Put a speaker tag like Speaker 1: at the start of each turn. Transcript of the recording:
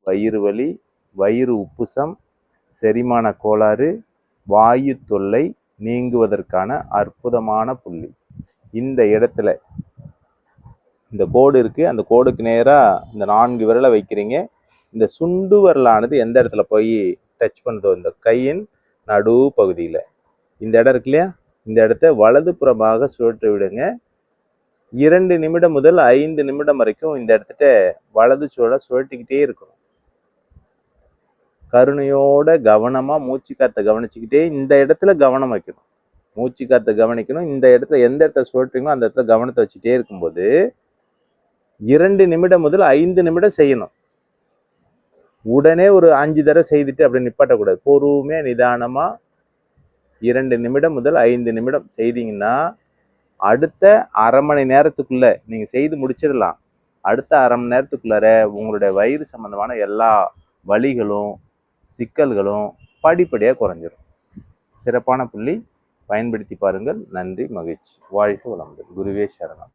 Speaker 1: வயிறு வலி, வயிறு உப்புசம், செரிமான கோளாறு, வாயு தொல்லை நீங்குவதற்கான அற்புதமான புள்ளி. இந்த இடத்துல இந்த கோடு இருக்கு, அந்த கோடுக்கு நேராக இந்த 4 விரலை வைக்கிறீங்க. இந்த சுண்டு விரலானது எந்த இடத்துல போய் டச் பண்ணுதோ, இந்த கையின் நடு பகுதியில் இந்த இடம் இருக்கு இல்லையா, இந்த இடத்த வலது புறமாக சுழற்றி விடுங்க. 2 நிமிடம் முதல் 5 நிமிடம் வரைக்கும் இந்த இடத்துல வலது சுழட்டிக்கிட்டே இருக்கணும். கருணையோட கவனமா மூச்சு காத்த கவனிச்சுக்கிட்டே இந்த இடத்துல கவனம் வைக்கணும். மூச்சு காத்த கவனிக்கணும். இந்த இடத்துல எந்த இடத்துல சுழற்றீங்களோ அந்த இடத்துல கவனத்தை வச்சுட்டே இருக்கும்போது 2 நிமிடம் முதல் 5 நிமிடம் செய்யணும். உடனே ஒரு 5 தடவை செய்துட்டு அப்படி நிப்பாட்டக்கூடாது. பொறுமையா நிதானமா 2 நிமிடம் முதல் 5 நிமிடம் செய்தீங்கன்னா அடுத்த அரை மணி நேரத்துக்குள்ள நீங்க செய்து முடிச்சிடலாம். அடுத்த அரை மணி நேரத்துக்குள்ளார உங்களுடைய வயிறு சம்பந்தமான எல்லா வலிகளும் சிக்கல்களும் படிப்படியாக குறைஞ்சிடும். சிறப்பான புள்ளி, பயன்படுத்தி பாருங்கள். நன்றி, மகிழ்ச்சி. வாழ்க வளமுடன். குருவே சரணம்.